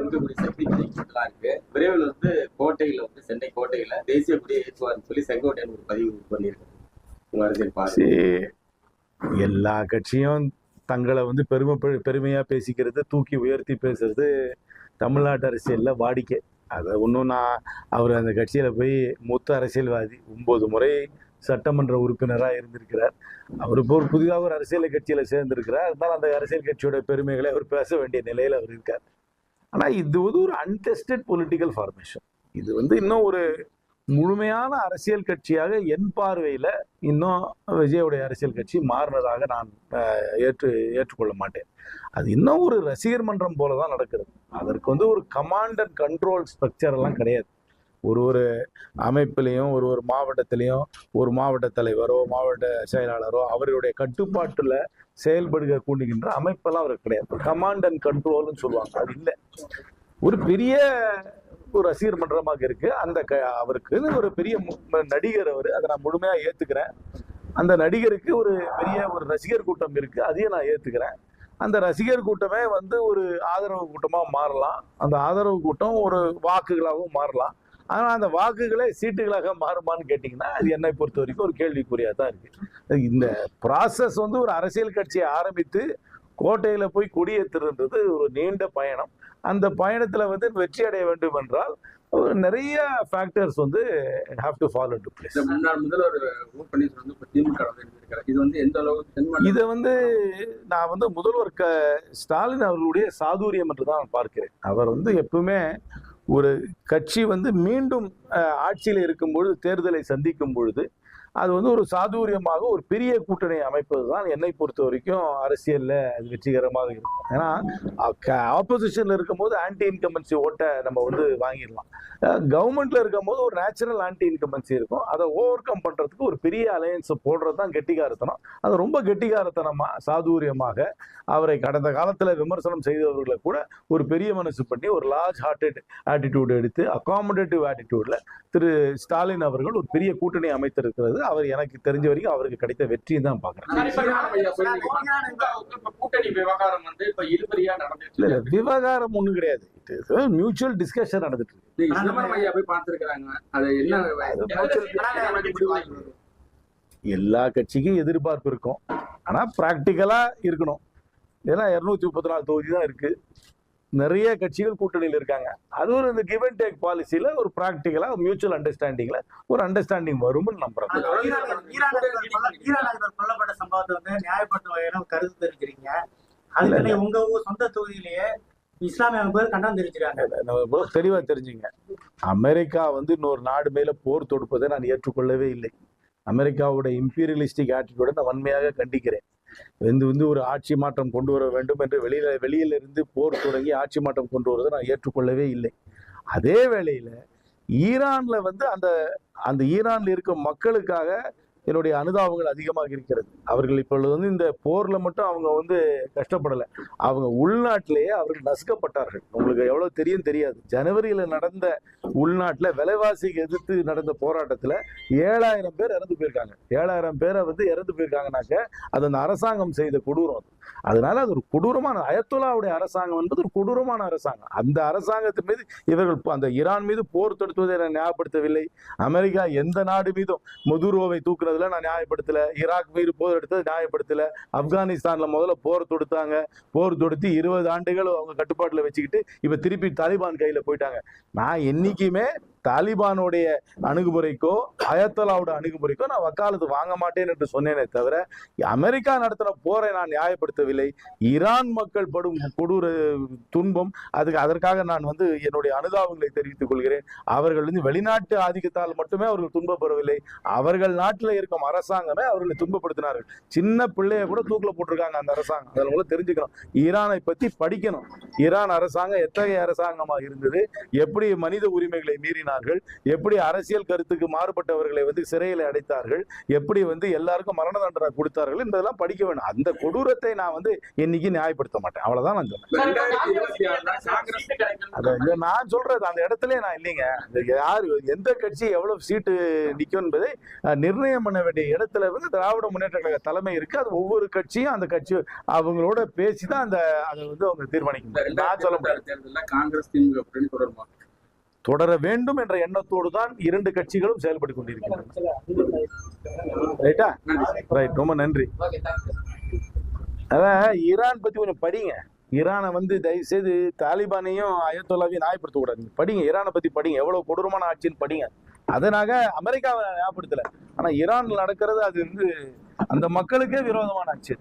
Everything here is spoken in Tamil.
வந்து ஒரு சக்தி பதிவுலாம் இருக்கு. விரைவில் வந்து கோட்டையில வந்து சென்னை கோட்டையில தேசிய கொடியை ஏற்றுவார்னு சொல்லி செங்கோட்டையன் ஒரு பதிவு பண்ணியிருக்காரு. உங்க அரசியல் பார்வை. எல்லா கட்சியும் தங்களை வந்து பெருமையா பேசிக்கிறது, தூக்கி உயர்த்தி பேசுறது தமிழ்நாட்டு அரசியல்ல வாடிக்கை. அதை ஒன்றும் அவர் அந்த கட்சியில போய் மூத்த அரசியல்வாதி 9 முறை சட்டமன்ற உறுப்பினராக இருந்திருக்கிறார். அவர் இப்போ ஒரு புதிதாக ஒரு அரசியல் கட்சியில சேர்ந்திருக்கிறார். அதனால அந்த அரசியல் கட்சியோட பெருமைகளை அவர் பேச வேண்டிய நிலையில அவர் இருக்கார். ஆனா இது வந்து ஒரு அன்டெஸ்டட் பொலிட்டிக்கல் ஃபார்மேஷன். இது வந்து இன்னும் ஒரு முழுமையான அரசியல் கட்சியாக என் பார்வையில இன்னும் விஜயோடைய அரசியல் கட்சி மாறினதாக நான் ஏற்றுக்கொள்ள மாட்டேன். அது இன்னும் ஒரு ரசிகர் மன்றம் போலதான் நடக்கிறது. அதற்கு வந்து ஒரு கமாண்ட் அண்ட் கண்ட்ரோல் ஸ்ட்ரக்சர் எல்லாம் கிடையாது. ஒரு அமைப்பிலையும் ஒரு மாவட்டத்திலையும் ஒரு மாவட்ட தலைவரோ மாவட்ட செயலாளரோ அவருடைய கட்டுப்பாட்டுல செயல்படுக கூண்டுகின்ற அமைப்பெல்லாம் அவருக்கு கிடையாது. கமாண்ட் அண்ட் கண்ட்ரோல்னு சொல்லுவாங்க, அது இல்லை. ஒரு பெரிய ஒரு ரசிகர் மன்றமாக இருக்கு. அந்த அவருக்கு ஒரு பெரிய நடிகர் அவரு, அதை நான் முழுமையா ஏத்துக்கிறேன். அந்த நடிகருக்கு ஒரு பெரிய ஒரு ரசிகர் கூட்டம் இருக்கு, அதையும் நான் ஏத்துக்கிறேன். அந்த ரசிகர் கூட்டமே வந்து ஒரு ஆதரவு கூட்டமா மாறலாம். அந்த ஆதரவு கூட்டம் ஒரு வாக்குகளாகவும் மாறலாம். ஆனா அந்த வாக்குகளே சீட்டுகளாக மாறுமான்னு கேட்டீங்கன்னா அது என்னை பொறுத்த வரைக்கும் ஒரு கேள்விக்குறியா தான் இருக்கு. இந்த ப்ராசஸ் வந்து ஒரு அரசியல் கட்சியை ஆரம்பித்து கோட்டையில போய் கொடியேற்றுறது ஒரு நீண்ட பயணம். அந்த பயணத்துல வந்து வெற்றி அடைய வேண்டும் என்றால் நிறைய ஃபேக்டர்ஸ் வந்து have to follow to place. முன்னாள் முதல்வர் ஓ பன்னீர்செல்வம் வந்து இப்ப திமுக இருக்காரு. இது வந்து எந்த அளவுக்கு இதை வந்து நான் வந்து முதல்வர் ஸ்டாலின் அவர்களுடைய சாதுரியம் என்று தான் பார்க்கிறேன். அவர் வந்து எப்பவுமே ஒரு கட்சி வந்து மீண்டும் ஆட்சியில் இருக்கும் பொழுது, தேர்தலை சந்திக்கும் பொழுது அது வந்து ஒரு சாதுரியமாக ஒரு பெரிய கூட்டணி அமைப்பது தான் என்னை பொறுத்த வரைக்கும் அரசியல்ல அது வெற்றிகரமாக இருக்கும். ஏன்னா ஆப்போசிஷன்ல இருக்கும் போது ஆன்டி இன்கம்பன்சி ஓட்டை நம்ம வந்து வாங்கிடலாம். கவர்மெண்ட்ல இருக்கும் போது ஒரு நேச்சுரல் ஆன்டி இன்கம்பன்சி இருக்கும். அதை ஓவர் கம் பண்றதுக்கு ஒரு பெரிய அலையன்ஸை போடுறது தான் கெட்டிகாரத்தனம். அது ரொம்ப கெட்டிகாரத்தனமா சாதுரியமாக அவரை கடந்த காலத்துல விமர்சனம் செய்தவர்களை கூட ஒரு பெரிய மனசு பண்ணி ஒரு லார்ஜ் ஹார்ட்டட் ஆட்டிடியூட் எடுத்து அகாமடேட்டிவ் ஆட்டிடியூட்ல திரு ஸ்டாலின் அவர்கள் ஒரு பெரிய கூட்டணி அமைத்திருக்கிறது அவர் எனக்கு தெரிஞ்ச வரைக்கும் அவருக்கு கிடைத்த வெற்றியை தான் பாக்குறேன். விவகாரம் ஒண்ணும் கிடையாது, மியூச்சுவல் டிஸ்கஷன் நடந்துட்டு இருக்கு. எல்லா கட்சிக்கும் எதிர்பார்ப்பு இருக்கும், ஆனா பிராக்டிக்கலா இருக்கணும். ஏன்னா 234 தொகுதி தான் இருக்கு, நிறைய கட்சிகள் கூட்டணியில் இருக்காங்க. அது ஒரு இந்த கிவ் அண்ட் டேக் பாலிசியில ஒரு பிராக்டிக்கலா மியூச்சுவல் அண்டர்ஸ்டாண்டிங்ல ஒரு அண்டர்ஸ்டாண்டிங் வரும்னு நம்புறேன். கொல்லப்பட்ட சம்பவத்தை வந்து நியாயப்படுத்த கருத்து தெரிவிக்கிறீங்க. அதுக்கு உங்க சொந்த தொகுதியிலேயே இஸ்லாமிய பேர் கண்டனம் தெரிவிச்சிருக்காங்க. தெளிவா தெரிஞ்சுங்க, அமெரிக்கா வந்து இன்னொரு நாடு மேல போர் தொடுப்பதை நான் ஏற்றுக்கொள்ளவே இல்லை. அமெரிக்காவோட இம்பீரியலிஸ்டிக் ஆட்டிடியூட நான் வன்மையாக கண்டிக்கிறேன். வந்து ஒரு ஆட்சி மாற்றம் கொண்டு வர வேண்டும் என்று வெளியில இருந்து போர் தொடங்கி ஆட்சி மாற்றம் கொண்டு வருவதை நான் ஏற்றுக்கொள்ளவே இல்லை. அதே வேளையில ஈரான்ல வந்து அந்த ஈரான்ல இருக்கும் மக்களுக்காக என்னுடைய அனுதாபங்கள் அதிகமாக இருக்கிறது. அவர்கள் இப்பொழுது வந்து இந்த போர்ல மட்டும் அவங்க வந்து கஷ்டப்படலை, அவங்க உள்நாட்டிலேயே அவர்கள் நசுக்கப்பட்டார்கள். உங்களுக்கு எவ்வளவு தெரியாது, ஜனவரியில நடந்த உள்நாட்டுல விலைவாசிக்கு எதிர்த்து நடந்த போராட்டத்துல 7000 பேர் இறந்து போயிருக்காங்க. 7000 பேரை வந்து இறந்து போயிருக்காங்கனாக்க அது அந்த அரசாங்கம் செய்த கொடூரம். அதனால அது ஒரு கொடூரமான அயத்துல்லாவுடைய அரசாங்கம் என்பது ஒரு கொடூரமான அரசாங்கம். அந்த அரசாங்கத்தின் மீது இவர்கள் அந்த ஈரான் மீது போர் தொடுத்துவதை நான் ஞாபகப்படுத்தவில்லை. அமெரிக்கா எந்த நாடு மீதும் மதுரோவை தூக்குனதுல நான் நியாயப்படுத்தல, ஈராக் மீது போர் எடுத்தது நியாயப்படுத்தல, ஆப்கானிஸ்தான்ல முதல்ல போர் தொடுத்தாங்க, போர் தொடுத்து 20 ஆண்டுகள் அவங்க கட்டுப்பாட்டுல வச்சுக்கிட்டு இப்ப திருப்பி தாலிபான் கையில போயிட்டாங்க. நான் என்னைக்குமே தாலிபானுடைய அணுகுமுறைக்கோ அயத்தலாவோட அணுகுமுறைக்கோ நான் வக்காலத்து வாங்க மாட்டேன் என்று சொன்னேனே தவிர அமெரிக்கா நடத்தின போரை நான் நியாயப்படுத்தவில்லை. ஈரான் மக்கள் படும் கொடூர துன்பம், அதற்காக நான் வந்து என்னுடைய அனுதாபங்களை தெரிவித்துக் கொள்கிறேன். அவர்கள் வந்து வெளிநாட்டு ஆதிக்கத்தால் மட்டுமே அவர்கள் துன்பப்படவில்லை, அவர்கள் நாட்டில் இருக்கும் அரசாங்கமே அவர்களை துன்பப்படுத்தினார்கள். சின்ன பிள்ளைய கூட தூக்கில போட்டிருக்காங்க அந்த அரசாங்கம். அதில் கூட தெரிஞ்சுக்கணும், ஈரானை பத்தி படிக்கணும். ஈரான் அரசாங்கம் எத்தகைய அரசாங்கமாக இருந்தது, எப்படி மனித உரிமைகளை மீறினார்கள், எப்படி அரசியல் கருத்துக்கு மாறுபட்டவர்களை வந்து சிறையில் அடைத்தார்கள், எப்படி வந்து எல்லாருக்கும் மரண தண்டனை கொடுத்தார்கள் என்பதெல்லாம் படிக்க வேண்டும். அந்த கொடூரத்தை நான் வந்து என்னைக்கு நியாயப்படுத்த மாட்டேன், அவ்வளவுதான் நான் சொன்னேன். இதை நான் சொல்றது அந்த இடத்துல நான் இல்லைங்க. யாரு எந்த கட்சி எவ்வளவு சீட்டு நிக்கும் என்பதை நிர்ணயம் பண்ண வேண்டிய இடத்துல வந்து திராவிட முன்னேற்ற கழக தலைமை இருக்கு. அது ஒவ்வொரு கட்சியும் அந்த கட்சி அவங்களோட பேசிதான் அதை வந்து அவங்க தீர்மானிக்கணும். நான் சொல்ல முடியாது. காங்கிரஸ் திமுக அப்படின்னு தொடருமா? தொடர வேண்டும் என்ற எண்ணத்தோடு தான் இரண்டு கட்சிகளும் செயல்பட்டு கொண்டிருக்கின்றன. ரைட்டா? ரைட், ரொம்ப நன்றி. அதான் ஈரான் பத்தி கொஞ்சம் படிங்க. ஈரானை வந்து தயவு செய்து தாலிபானையும் அயத்தொல்லாவையும் நியாயப்படுத்த கூடாது. படிங்க, ஈரானை பத்தி படிங்க, எவ்வளவு கொடூரமான ஆட்சின்னு படிங்க. அதனாக அமெரிக்காவை நியாயப்படுத்தல, ஆனா ஈரான் நடக்கிறது அது வந்து அந்த மக்களுக்கே விரோதமான ஆட்சி.